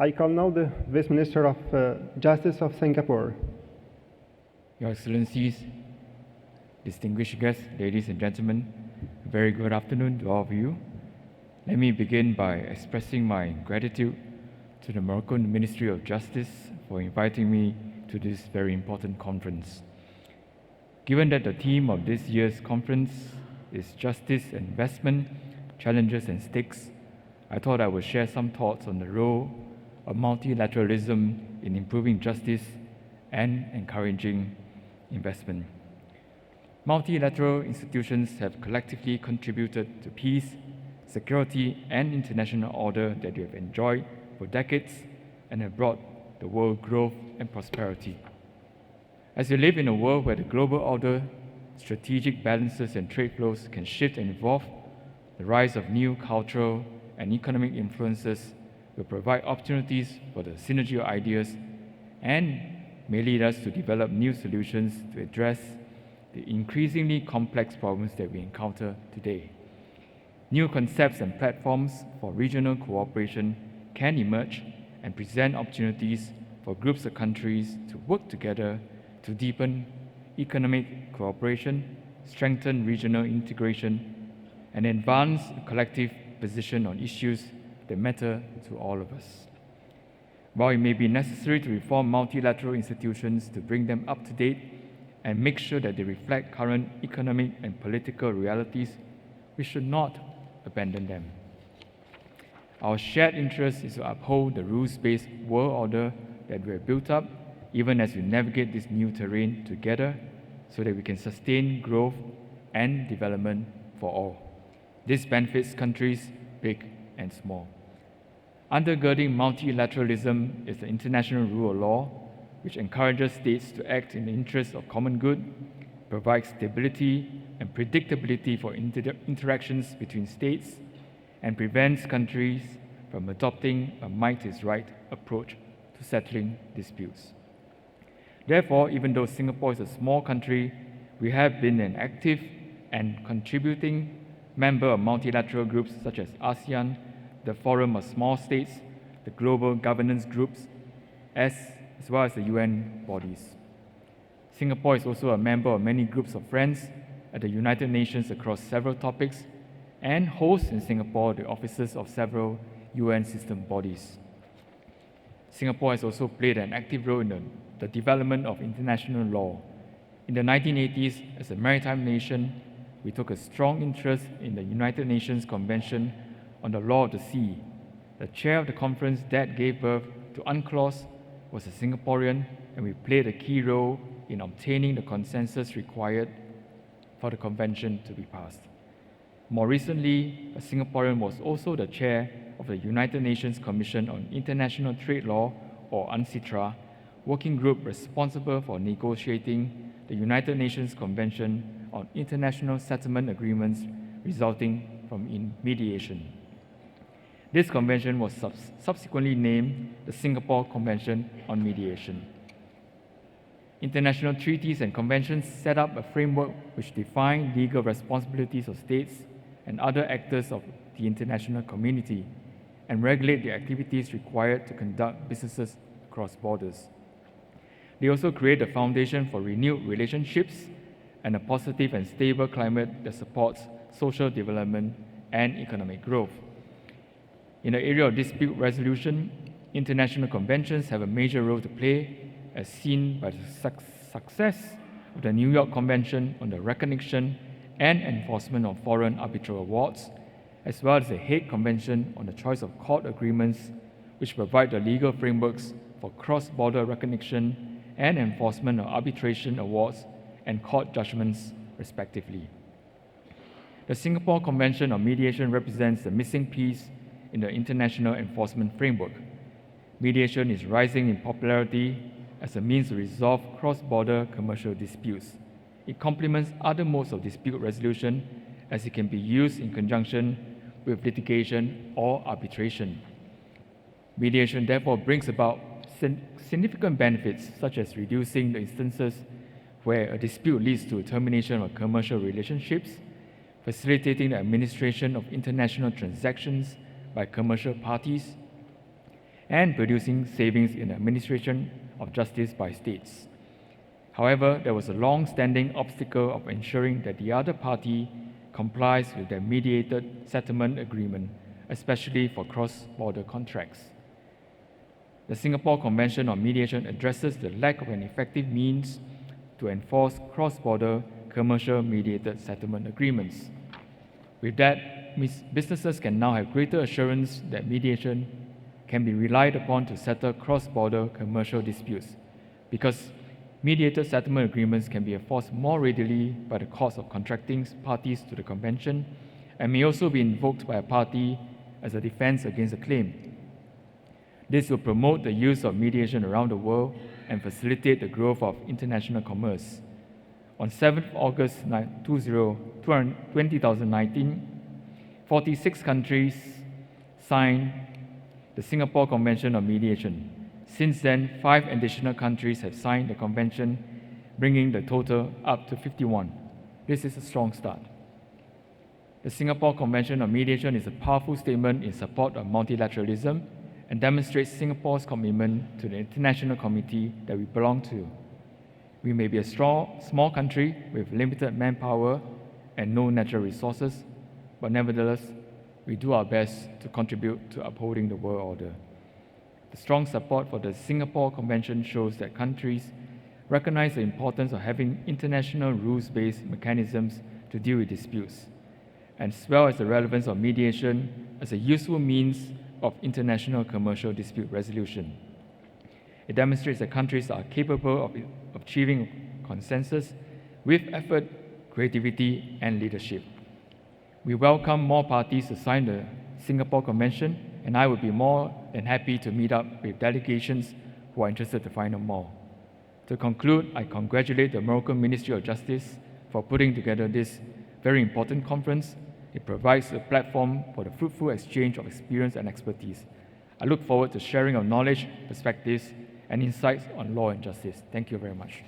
I call now the Vice Minister of Justice of Singapore. Your Excellencies, distinguished guests, ladies and gentlemen, a very good afternoon to all of you. Let me begin by expressing my gratitude to the Moroccan Ministry of Justice for inviting me to this very important conference. Given that the theme of this year's conference is Justice and Investment, Challenges and Stakes, I thought I would share some thoughts on the role of multilateralism in improving justice and encouraging investment. Multilateral institutions have collectively contributed to peace, security, and international order that we have enjoyed for decades and have brought the world growth and prosperity. As we live in a world where the global order, strategic balances, and trade flows can shift and evolve, the rise of new cultural and economic influences will provide opportunities for the synergy of ideas and may lead us to develop new solutions to address the increasingly complex problems that we encounter today. New concepts and platforms for regional cooperation can emerge and present opportunities for groups of countries to work together to deepen economic cooperation, strengthen regional integration, and advance a collective position on issues that matter to all of us. While it may be necessary to reform multilateral institutions to bring them up to date and make sure that they reflect current economic and political realities, we should not abandon them. Our shared interest is to uphold the rules-based world order that we have built up, even as we navigate this new terrain together, so that we can sustain growth and development for all. This benefits countries big and small. Undergirding multilateralism is the international rule of law, which encourages states to act in the interest of common good, provides stability and predictability for interactions between states, and prevents countries from adopting a might-is-right approach to settling disputes. Therefore, even though Singapore is a small country, we have been an active and contributing member of multilateral groups such as ASEAN, the Forum of Small States, the Global Governance Groups, as well as the UN bodies. Singapore is also a member of many groups of friends at the United Nations across several topics and hosts in Singapore the offices of several UN system bodies. Singapore has also played an active role in the development of international law. In the 1980s, as a maritime nation, we took a strong interest in the United Nations Convention on the Law of the Sea. The chair of the conference that gave birth to UNCLOS was a Singaporean, and we played a key role in obtaining the consensus required for the convention to be passed. More recently, a Singaporean was also the chair of the United Nations Commission on International Trade Law, or UNCITRA, working group responsible for negotiating the United Nations Convention on International Settlement Agreements resulting from mediation. This convention was subsequently named the Singapore Convention on Mediation. International treaties and conventions set up a framework which define legal responsibilities of states and other actors of the international community and regulate the activities required to conduct businesses across borders. They also create a foundation for renewed relationships and a positive and stable climate that supports social development and economic growth. In the area of dispute resolution, international conventions have a major role to play, as seen by the success of the New York Convention on the Recognition and Enforcement of Foreign Arbitral Awards, as well as the Hague Convention on the Choice of Court Agreements, which provide the legal frameworks for cross-border recognition and enforcement of arbitration awards and court judgments, respectively. The Singapore Convention on Mediation represents the missing piece in the international enforcement framework. Mediation is rising in popularity as a means to resolve cross-border commercial disputes. It complements other modes of dispute resolution as it can be used in conjunction with litigation or arbitration. Mediation therefore brings about significant benefits such as reducing the instances where a dispute leads to a termination of commercial relationships, facilitating the administration of international transactions by commercial parties, and producing savings in the administration of justice by states. However, there was a long-standing obstacle of ensuring that the other party complies with their mediated settlement agreement, especially for cross-border contracts. The Singapore Convention on Mediation addresses the lack of an effective means to enforce cross-border commercial mediated settlement agreements. With that, businesses can now have greater assurance that mediation can be relied upon to settle cross-border commercial disputes, because mediated settlement agreements can be enforced more readily by the courts of contracting parties to the Convention and may also be invoked by a party as a defense against a claim. This will promote the use of mediation around the world and facilitate the growth of international commerce. On 7th August 2019, 46 countries signed the Singapore Convention on Mediation. Since then, 5 additional countries have signed the convention, bringing the total up to 51. This is a strong start. The Singapore Convention on Mediation is a powerful statement in support of multilateralism and demonstrates Singapore's commitment to the international community that we belong to. We may be a small country with limited manpower and no natural resources, but nevertheless, we do our best to contribute to upholding the world order. The strong support for the Singapore Convention shows that countries recognize the importance of having international rules-based mechanisms to deal with disputes, as well as the relevance of mediation as a useful means of international commercial dispute resolution. It demonstrates that countries are capable of achieving consensus with effort, creativity, and leadership. We welcome more parties to sign the Singapore Convention, and I would be more than happy to meet up with delegations who are interested to find out more. To conclude, I congratulate the Moroccan Ministry of Justice for putting together this very important conference. It provides a platform for the fruitful exchange of experience and expertise. I look forward to sharing our knowledge, perspectives, and insights on law and justice. Thank you very much.